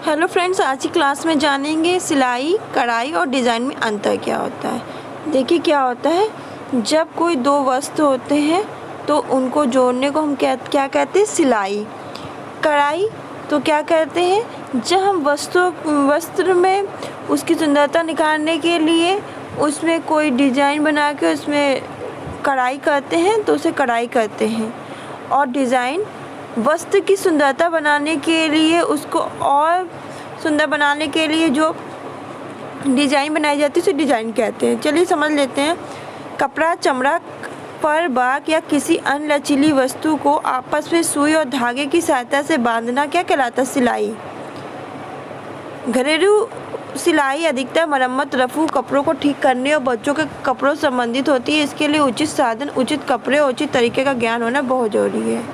Hello friends, आज की class में जानेंगे सिलाई, कढ़ाई और डिज़ाइन में अंतर क्या होता है। देखिए क्या होता है, जब कोई दो वस्त्र होते हैं तो उनको जोड़ने को हम क्या कहते हैं, सिलाई। कढ़ाई तो क्या कहते हैं, जब हम वस्त्र में उसकी सुंदरता निखारने के लिए उसमें कोई डिज़ाइन बना के उसमें कढ़ाई करते हैं तो उसे कढ़ाई कहते हैं। और डिज़ाइन वस्त्र की सुंदरता बनाने के लिए, उसको और सुंदर बनाने के लिए जो डिज़ाइन बनाई जाती है उसे डिज़ाइन कहते हैं। चलिए समझ लेते हैं। कपड़ा, चमड़ा पर बाग या किसी अन्य लचीली वस्तु को आपस में सुई और धागे की सहायता से बांधना क्या कहलाता है, सिलाई। घरेलू सिलाई अधिकतर मरम्मत, रफू, कपड़ों को ठीक करने और बच्चों के कपड़ों से संबंधित होती है। इसके लिए उचित साधन, उचित कपड़े और उचित तरीके का ज्ञान होना बहुत जरूरी है।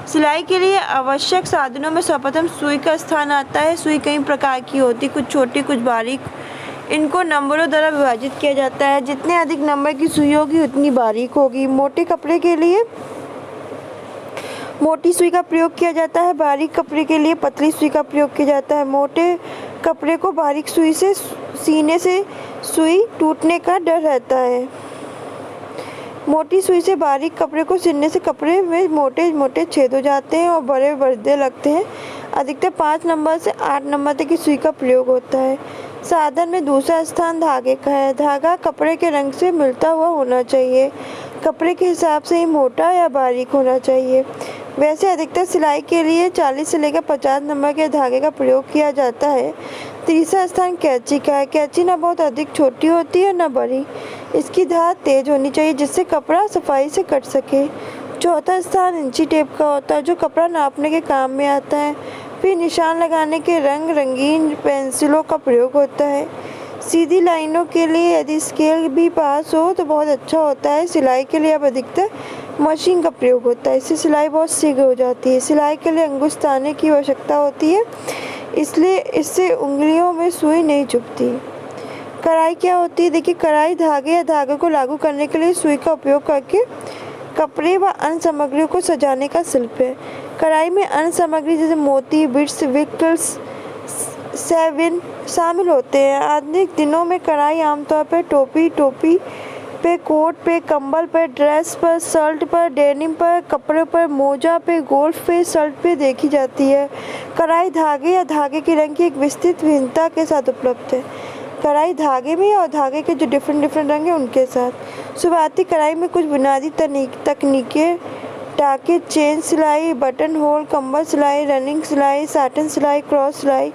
सिलाई के लिए आवश्यक साधनों में सर्वप्रथम सुई का स्थान आता है। सुई कई प्रकार की होती, कुछ छोटी कुछ बारीक। इनको नंबरों द्वारा विभाजित किया जाता है। जितने अधिक नंबर की सुई होगी उतनी बारीक होगी। मोटे कपड़े के लिए मोटी सुई का प्रयोग किया जाता है, बारीक कपड़े के लिए पतली सुई का प्रयोग किया जाता है। मोटे कपड़े को बारीक सुई से सीने से सुई टूटने का डर रहता है। मोटी सुई से बारीक कपड़े को सिलने से कपड़े में मोटे मोटे छेद हो जाते हैं और बड़े बर्दे लगते हैं। अधिकतर 5 नंबर से 8 नंबर तक की सुई का प्रयोग होता है। साधन में दूसरा स्थान धागे का है। धागा कपड़े के रंग से मिलता हुआ होना चाहिए। कपड़े के हिसाब से ही मोटा या बारीक होना चाहिए। वैसे अधिकतर सिलाई के लिए 40 से लेकर 50 नंबर के धागे का प्रयोग किया जाता है। तीसरा स्थान कैंची का है। कैंची न बहुत अधिक छोटी होती है न बड़ी। इसकी धार तेज होनी चाहिए जिससे कपड़ा सफाई से कट सके। चौथा स्थान इंची टेप का होता है जो कपड़ा नापने के काम में आता है। फिर निशान लगाने के रंगीन पेंसिलों का प्रयोग होता है। सीधी लाइनों के लिए यदि स्केल भी पास हो तो बहुत अच्छा होता है। सिलाई के लिए अब अधिकतर मशीन का प्रयोग होता है। इससे सिलाई बहुत शीघ्र हो जाती है। सिलाई के लिए अंगुस्ताने की आवश्यकता होती है, इसलिए इससे उंगलियों में सुई नहीं चुभती। कढ़ाई क्या होती है, देखिए कढ़ाई धागे या धागे को लागू करने के लिए सुई का उपयोग करके कपड़े व अन्य सामग्रियों को सजाने का शिल्प है। कढ़ाई में अन्य सामग्री जैसे मोती, बिट्स, विकल्स, सेविन शामिल होते हैं। आधुनिक दिनों में कढ़ाई आमतौर पर टोपी पे, कोट पे, कंबल पर, ड्रेस पर, शर्ट पर, डेनिम पर, कपड़े पर, मोजा पे, गोल्फ पे, शर्ट पे देखी जाती है। कढ़ाई धागे या धागे के रंग की एक विस्तृत भिन्नता के साथ उपलब्ध है। कढ़ाई धागे में और धागे के जो डिफरेंट रंग हैं उनके साथ। शुरुआती कढ़ाई में कुछ बुनियादी तकनीकें टाके, चेन सिलाई, बटन होल, कंबल सिलाई, रनिंग सिलाई, साटन सिलाई, क्रॉस सिलाई,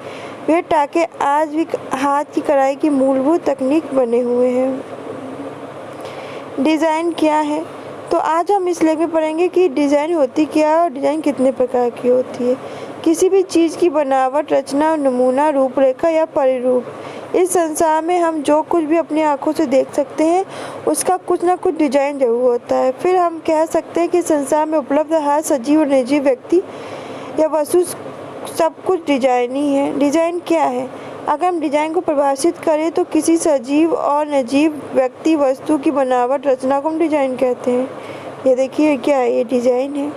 वे टाके आज भी हाथ की कढ़ाई की मूलभूत तकनीक बने हुए हैं। डिज़ाइन क्या है, तो आज हम इस लेख में पढ़ेंगे कि डिज़ाइन होती क्या है और डिज़ाइन कितने प्रकार की होती है। किसी भी चीज़ की बनावट, रचना, नमूना, रूपरेखा या परिरूप। इस संसार में हम जो कुछ भी अपनी आंखों से देख सकते हैं उसका कुछ ना कुछ डिज़ाइन जरूर होता है। फिर हम कह सकते हैं कि संसार में उपलब्ध हर सजीव और निर्जीव व्यक्ति या वस्तु सब कुछ डिजाइन ही है। डिज़ाइन क्या है, अगर हम डिज़ाइन को परिभाषित करें तो किसी सजीव और निर्जीव व्यक्ति, वस्तु की बनावट, रचना को हम डिज़ाइन कहते हैं। ये देखिए क्या है, ये डिज़ाइन है।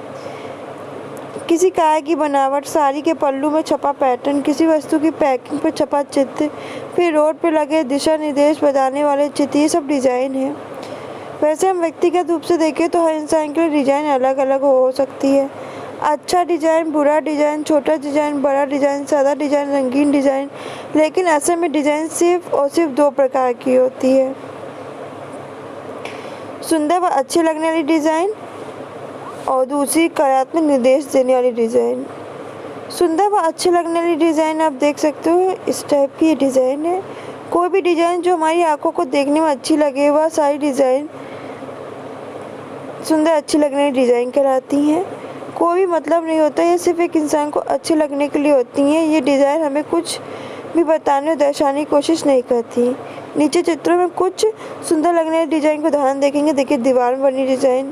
किसी कार की बनावट, साड़ी के पल्लू में छपा पैटर्न, किसी वस्तु की पैकिंग पर छपा चित्र, फिर रोड पर लगे दिशा निर्देश बताने वाले चित्र, ये सब डिज़ाइन है। वैसे हम व्यक्तिगत रूप से देखें तो हर इंसान के लिए डिज़ाइन अलग अलग हो सकती है। अच्छा डिज़ाइन, बुरा डिज़ाइन, छोटा डिज़ाइन, बड़ा डिज़ाइन, सादा डिज़ाइन, रंगीन डिज़ाइन। लेकिन असल में डिज़ाइन सिर्फ और सिर्फ 2 प्रकार की होती है, सुंदर व अच्छी लगने वाली डिज़ाइन और दूसरी कार्यात्मक निर्देश देने वाली डिज़ाइन। सुंदर व अच्छे लगने वाली डिज़ाइन आप देख सकते हो, इस टाइप की ये डिज़ाइन है। कोई भी डिज़ाइन जो हमारी आंखों को देखने में अच्छी लगे वह सारी डिज़ाइन सुंदर अच्छी लगने वाली डिज़ाइन कहलाती हैं। कोई भी मतलब नहीं होता, ये सिर्फ एक इंसान को अच्छे लगने के लिए होती हैं। ये डिज़ाइन हमें कुछ भी बताने और दर्शाने की कोशिश नहीं करती। नीचे चित्रों में कुछ सुंदर लगने वाले डिज़ाइन को उदाहरण देखेंगे। देखिए दीवार में बनी डिज़ाइन,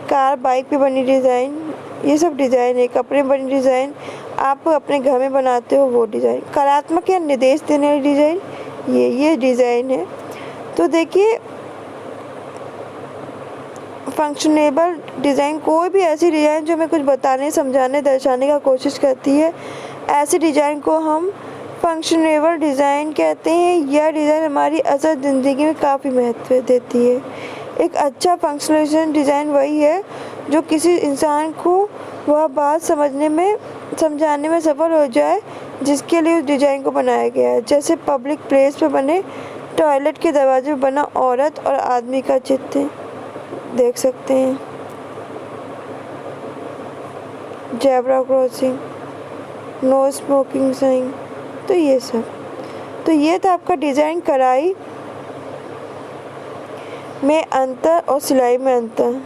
कार बाइक पे बनी डिज़ाइन, ये सब डिज़ाइन है। कपड़े में बनी डिज़ाइन, आप अपने घर में बनाते हो वो डिज़ाइन। कलात्मक या निर्देश देने वाली डिज़ाइन, ये डिज़ाइन है। तो देखिए फंक्शनेबल डिज़ाइन, कोई भी ऐसी डिज़ाइन जो हमें कुछ बताने, समझाने, दर्शाने का कोशिश करती है। ऐसे डिज़ाइन को हम फंक्शनेबल डिज़ाइन कहते हैं। यह डिज़ाइन हमारी असल ज़िंदगी में काफ़ी महत्व देती है। एक अच्छा फंक्शनल डिज़ाइन वही है जो किसी इंसान को वह बात समझाने में सफल हो जाए जिसके लिए उस डिज़ाइन को बनाया गया है। जैसे पब्लिक प्लेस पर बने टॉयलेट के दरवाजे पर बना औरत और आदमी का चित्र देख सकते हैं। Zebra crossing, no smoking sign, तो ये सब। तो ये था आपका डिज़ाइन कढ़ाई में अंतर और सिलाई में अंतर।